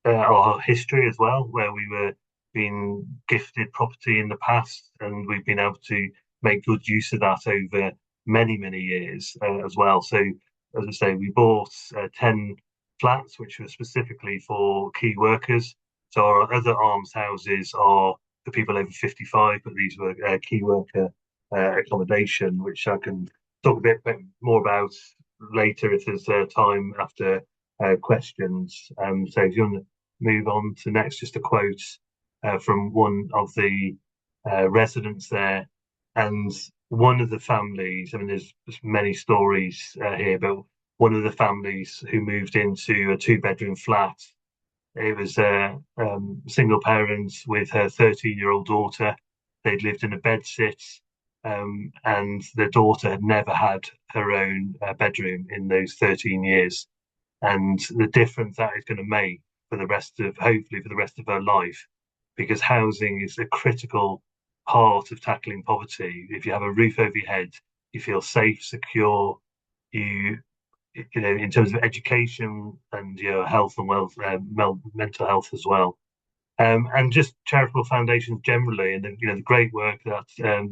our history as well, where we were being gifted property in the past, and we've been able to make good use of that over many, many years as well. So, as I say, we bought 10 flats, which were specifically for key workers. So our other almshouses are for people over 55, but these were key worker accommodation, which I can talk a bit more about later if there's time after questions. So if you want to move on to next, just a quote from one of the residents there. And one of the families, I mean, there's many stories here, but one of the families who moved into a 2-bedroom flat, it was a single parent with her 13-year-old daughter. They'd lived in a bedsit, and the daughter had never had her own bedroom in those 13 years. And the difference that is going to make for hopefully for the rest of her life, because housing is a critical part of tackling poverty. If you have a roof over your head, you feel safe, secure, you know, in terms of education and your health and wealth, mental health as well. And just charitable foundations generally, and the great work that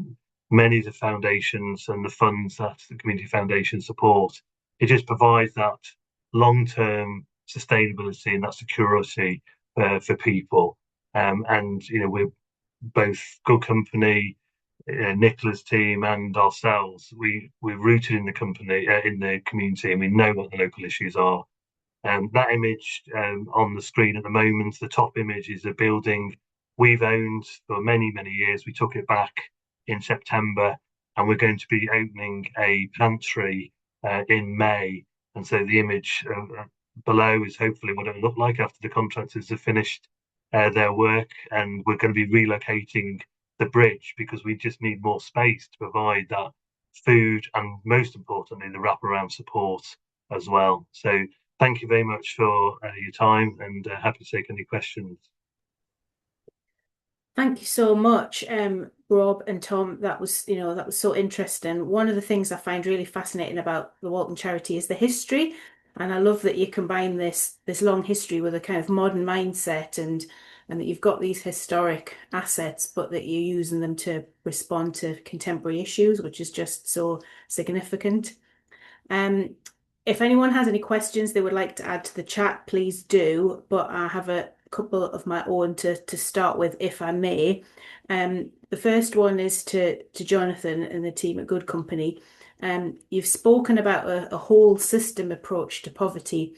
many of the foundations and the funds that the community foundations support. It just provides that long-term sustainability and that security for people. And we're both Good Company, Nicola's team, and ourselves. We're rooted in the company, in the community, and we know what the local issues are. That image on the screen at the moment, the top image, is a building we've owned for many, many years. We took it back in September, and we're going to be opening a pantry in May. And so the image below is hopefully what it'll look like after the contractors have finished their work. And we're going to be relocating the bridge because we just need more space to provide that food and, most importantly, the wraparound support as well. So thank you very much for your time, and happy to take any questions. Thank you so much, Rob and Tom. That was so interesting. One of the things I find really fascinating about the Walton charity is the history, and I love that you combine this long history with a kind of modern mindset, and that you've got these historic assets, but that you're using them to respond to contemporary issues, which is just so significant. If anyone has any questions they would like to add to the chat, please do, but I have a couple of my own to start with, if I may. The first one is to Jonathan and the team at Good Company. You've spoken about a whole system approach to poverty.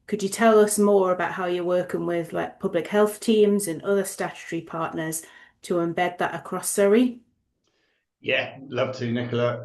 Could you tell us more about how you're working with public health teams and other statutory partners to embed that across Surrey? Yeah, love to, Nicola.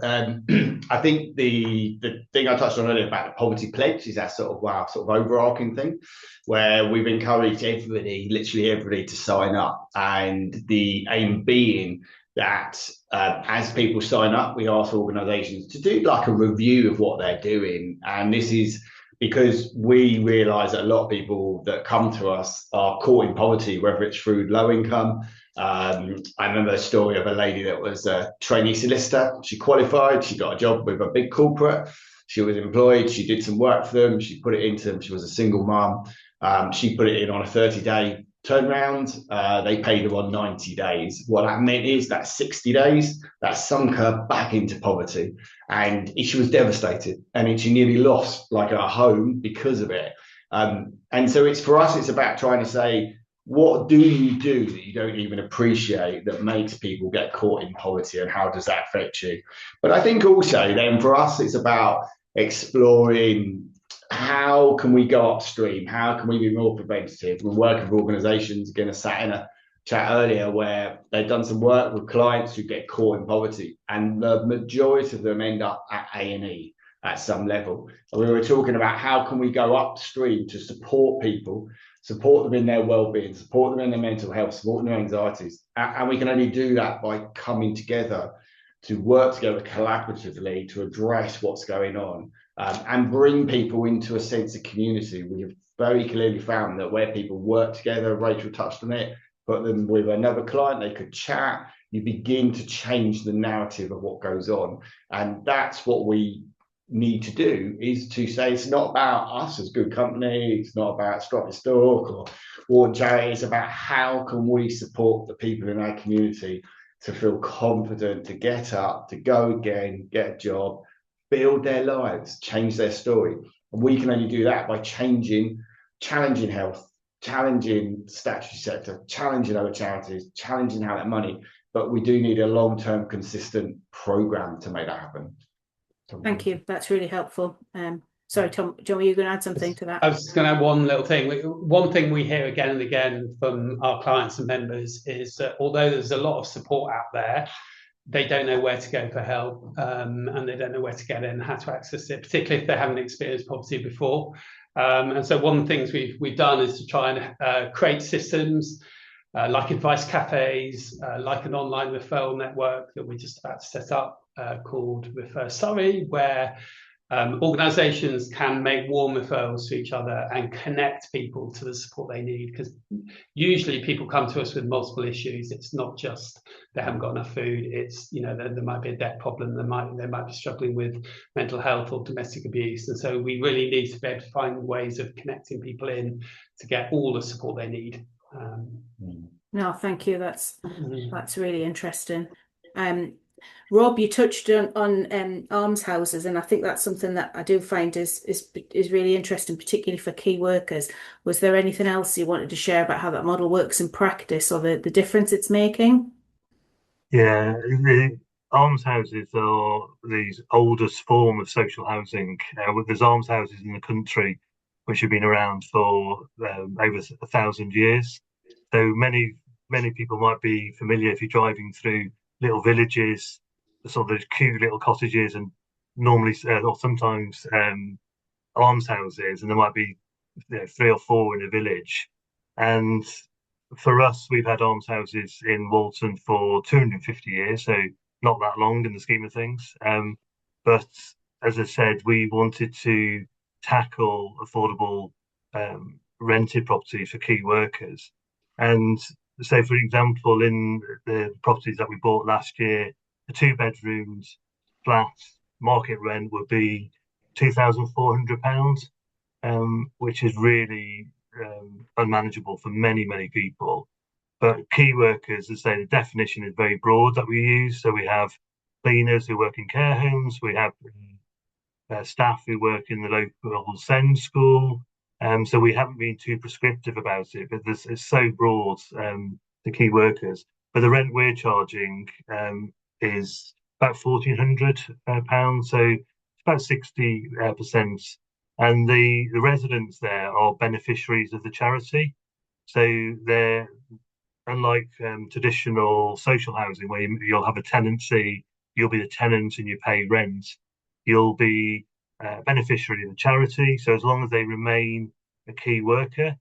I think the thing I touched on earlier about the poverty pledge is that sort of overarching thing where we've encouraged literally everybody to sign up, and the aim being that as people sign up, we ask organisations to do like a review of what they're doing, and this is because we realise that a lot of people that come to us are caught in poverty, whether it's through low income. I remember a story of a lady that was a trainee solicitor. She qualified, she got a job with a big corporate, she was employed, she did some work for them, she put it into them, she was a single mum. She put it in on a 30-day turnaround. They paid her on 90 days. What that meant is that 60 days, that sunk her back into poverty. And she was devastated. And she nearly lost like her home because of it. And so for us, it's about trying to say, what do you do that you don't even appreciate that makes people get caught in poverty, and how does that affect you? But I think also then for us, it's about exploring how can we go upstream? How can we be more preventative? We're working with organisations, again, I sat in a chat earlier where they've done some work with clients who get caught in poverty, and the majority of them end up at A&E at some level. And we were talking about how can we go upstream to support people, support them in their well-being, support them in their mental health, support their anxieties. And we can only do that by coming together to work together collaboratively to address what's going on, and bring people into a sense of community. We have very clearly found that where people work together, Rachael touched on it, put them with another client, they could chat, you begin to change the narrative of what goes on. And that's what we need to do, is to say it's not about us as Good Company, it's not about Stripey, Stork or Walton Charity, it's about how can we support the people in our community to feel confident, to get up, to go again, get a job, build their lives, change their story. And we can only do that by challenging health, challenging the statutory sector, challenging other charities, challenging how that money, but we do need a long-term consistent programme to make that happen. Thank you. That's really helpful. Sorry, Tom, John, were you going to add something to that? I was just going to add one little thing. One thing we hear again and again from our clients and members is that although there's a lot of support out there, they don't know where to go for help, and they don't know where to get in, how to access it, particularly if they haven't experienced poverty before. And so one of the things we've done is to try and create systems like advice cafes, like an online referral network that we're just about to set up called CFSurrey, where organisations can make warm referrals to each other and connect people to the support they need, because usually people come to us with multiple issues. It's not just they haven't got enough food, it's there might be a debt problem, they might be struggling with mental health or domestic abuse, and so we really need to be able to find ways of connecting people in to get all the support they need. No, thank you. That's really interesting. Rob, you touched on almshouses, and I think that's something that I do find is really interesting, particularly for key workers. Was there anything else you wanted to share about how that model works in practice, or the difference it's making? Yeah, the almshouses are the oldest form of social housing. There's almshouses in the country which have been around for over 1,000 years. So many people might be familiar if you're driving through little villages, the sort of cute little cottages, and normally or sometimes almshouses, and there might be 3 or 4 in a village. And for us, we've had almshouses in Walton for 250 years, so not that long in the scheme of things. But as I said, we wanted to tackle affordable rented properties for key workers. And so, for example, in the properties that we bought last year, the 2 bedrooms flat market rent would be £2,400, which is really unmanageable for many people. But key workers, as I say, the definition is very broad that we use. So we have cleaners who work in care homes, we have staff who work in the local SEND school. So we haven't been too prescriptive about it, but it's so broad, the key workers. But the rent we're charging is about £1,400, so it's about 60%. And the residents there are beneficiaries of the charity. So they're unlike traditional social housing where you'll have a tenancy, you'll be the tenant and you pay rent. You'll be a beneficiary of the charity. So as long as they remain a key worker,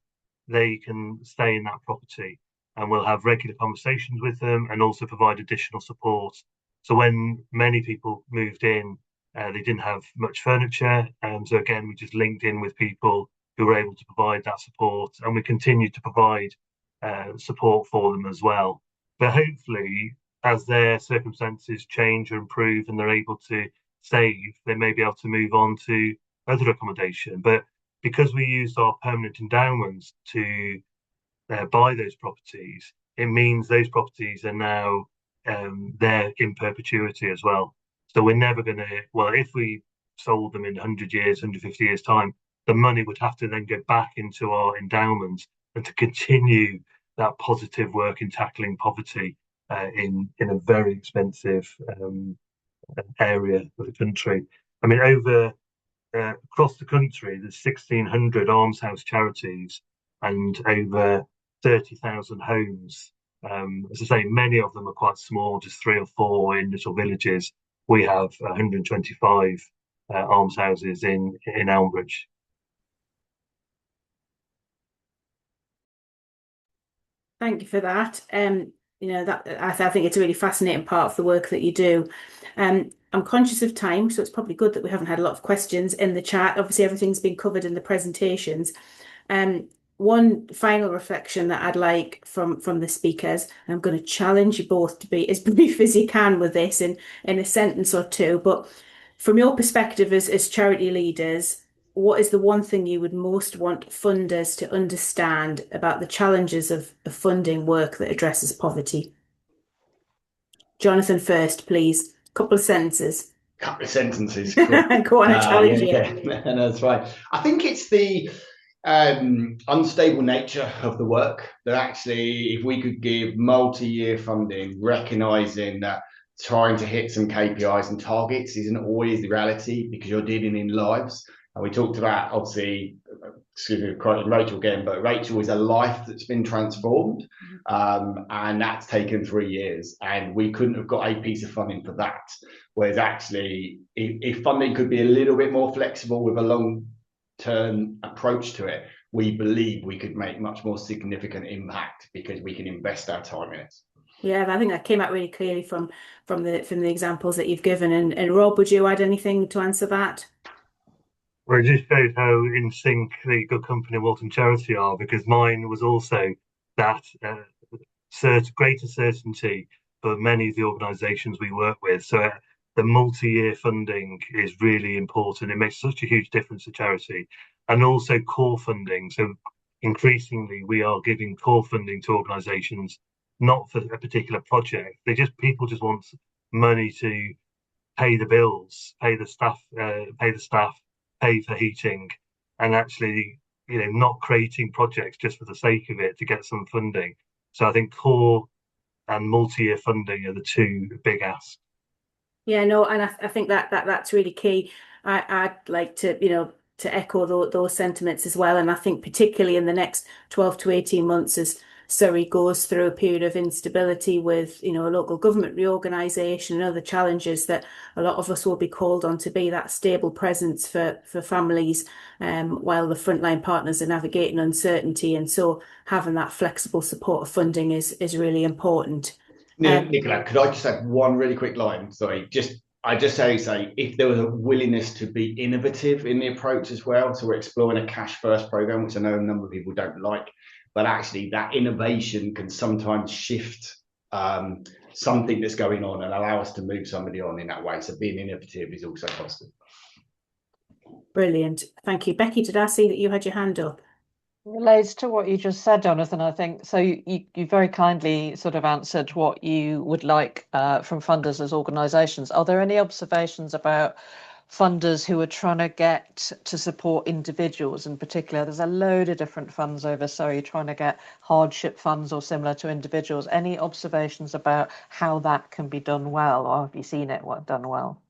they can stay in that property, and we'll have regular conversations with them and also provide additional support. So when many people moved in, they didn't have much furniture. So again, we just linked in with people who were able to provide that support, and we continue to provide support for them as well. But hopefully, as their circumstances change or improve and they're able to save, they may be able to move on to other accommodation. But because we used our permanent endowments to buy those properties, it means those properties are now there in perpetuity as well. So we're never going to, well, if we sold them in 100 years, 150 years' time, the money would have to then go back into our endowments and to continue that positive work in tackling poverty in a very expensive area of the country. I mean, across the country, there's 1,600 almshouse charities and over 30,000 homes. As I say, many of them are quite small, just 3 or 4 in little villages. We have 125 almshouses in Elmbridge. Thank you for that. I think it's a really fascinating part of the work that you do. I'm conscious of time, so it's probably good that we haven't had a lot of questions in the chat. Obviously, everything's been covered in the presentations. One final reflection that I'd like from the speakers, and I'm going to challenge you both to be as brief as you can with this in a sentence or two. But from your perspective as charity leaders, what is the one thing you would most want funders to understand about the challenges of funding work that addresses poverty? Jonathan first, please. Couple of sentences. Couple of sentences. Cool. Go on, I challenge you. Yeah, that's right. I think it's the unstable nature of the work that actually, if we could give multi-year funding, recognising that trying to hit some KPIs and targets isn't always the reality because you're dealing in lives. And we talked about, obviously, excuse me, quoting Rachael again, but Rachael is a life that's been transformed, and that's taken 3 years, and we couldn't have got a piece of funding for that. Whereas actually, if funding could be a little bit more flexible with a long-term approach to it, we believe we could make much more significant impact because we can invest our time in it. Yeah, I think that came out really clearly from the examples that you've given. And Rob, would you add anything to answer that? Well, it just shows how in sync the Good Company Walton Charity are, because mine was also that greater certainty for many of the organisations we work with. So the multi-year funding is really important. It makes such a huge difference to charity, and also core funding. So increasingly we are giving core funding to organisations not for a particular project. People just want money to pay the bills, pay the staff, pay for heating, and actually, not creating projects just for the sake of it to get some funding. So I think core and multi-year funding are the two big asks. Yeah, no, and I think that's really key. I'd like to echo those sentiments as well. And I think particularly in the next 12 to 18 months, as Surrey goes through a period of instability with, a local government reorganisation and other challenges, that a lot of us will be called on to be that stable presence for families, while the frontline partners are navigating uncertainty. And so having that flexible support of funding is really important. Nicola, could I just add one really quick line? Sorry, I just say if there was a willingness to be innovative in the approach as well. So we're exploring a cash first program, which I know a number of people don't like, but actually that innovation can sometimes shift something that's going on and allow us to move somebody on in that way. So being innovative is also positive. Brilliant. Thank you. Becky, did I see that you had your hand up? Relates to what you just said, Jonathan, I think. So you very kindly sort of answered what you would like from funders as organisations. Are there any observations about funders who are trying to get to support individuals in particular? There's a load of different funds over Surrey trying to get hardship funds or similar to individuals. Any observations about how that can be done well, or have you seen it done well?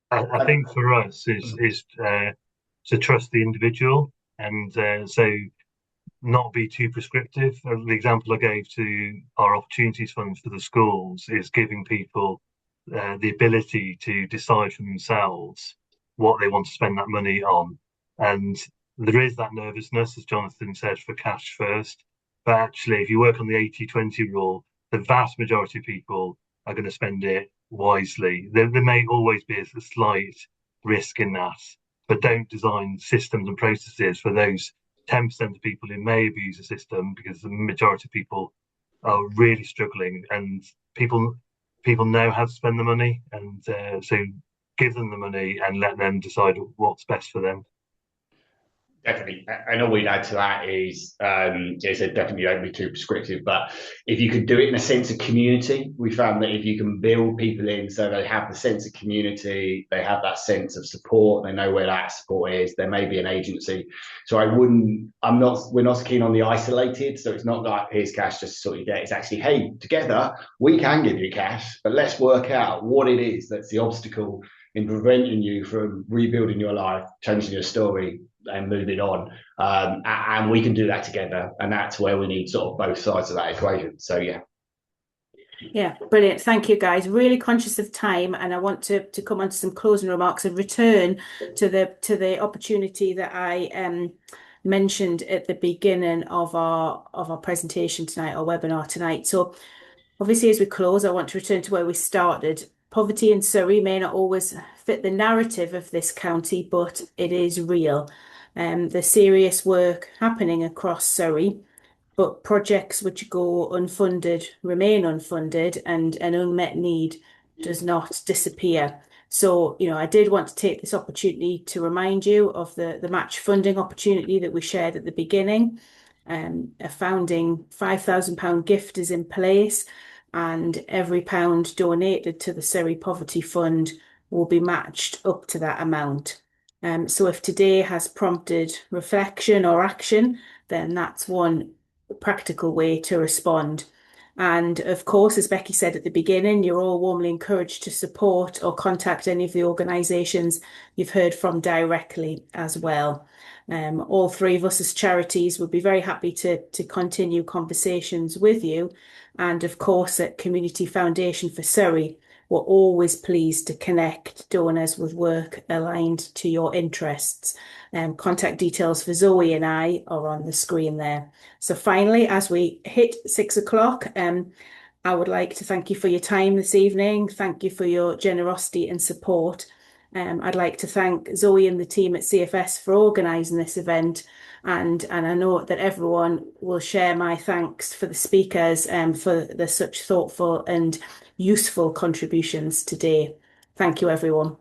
I think for us is to trust the individual, and so not be too prescriptive. The example I gave to our opportunities funds for the schools is giving people the ability to decide for themselves what they want to spend that money on. And there is that nervousness, as Jonathan said, for cash first. But actually, if you work on the 80-20 rule, the vast majority of people are going to spend it wisely. There may always be a slight risk in that, but don't design systems and processes for those 10% of people who may abuse the system, because the majority of people are really struggling, and people know how to spend the money, and so give them the money and let them decide what's best for them. Definitely. And all we'd add to that is, definitely don't be too prescriptive, but if you could do it in a sense of community, we found that if you can build people in so they have the sense of community, they have that sense of support, they know where that support is, there may be an agency. So we're not keen on the isolated. So it's not like, here's cash, just sort of get. It's actually, hey, together, we can give you cash, but let's work out what it is that's the obstacle in preventing you from rebuilding your life, changing your story, and moving on, and we can do that together, and that's where we need sort of both sides of that equation. So yeah, brilliant. Thank you, guys. Really conscious of time, and I want to come on to some closing remarks and return to the opportunity that I mentioned at the beginning of our presentation tonight, our webinar tonight. So obviously, as we close, I want to return to where we started. Poverty in Surrey may not always fit the narrative of this county, but it is real. There's serious work happening across Surrey, but projects which go unfunded remain unfunded, and an unmet need does not disappear. So, I did want to take this opportunity to remind you of the match funding opportunity that we shared at the beginning. A founding £5,000 gift is in place, and every pound donated to the Surrey Poverty Fund will be matched up to that amount. So if today has prompted reflection or action, then that's one practical way to respond. And of course, as Becky said at the beginning, you're all warmly encouraged to support or contact any of the organisations you've heard from directly as well. All three of us as charities would be very happy to continue conversations with you. And of course, at Community Foundation for Surrey, we're always pleased to connect donors with work aligned to your interests. Contact details for Zoe and I are on the screen there. So finally, as we hit 6 o'clock, I would like to thank you for your time this evening. Thank you for your generosity and support. I'd like to thank Zoe and the team at CFS for organising this event. And I know that everyone will share my thanks for the speakers and for the such thoughtful and useful contributions today. Thank you, everyone.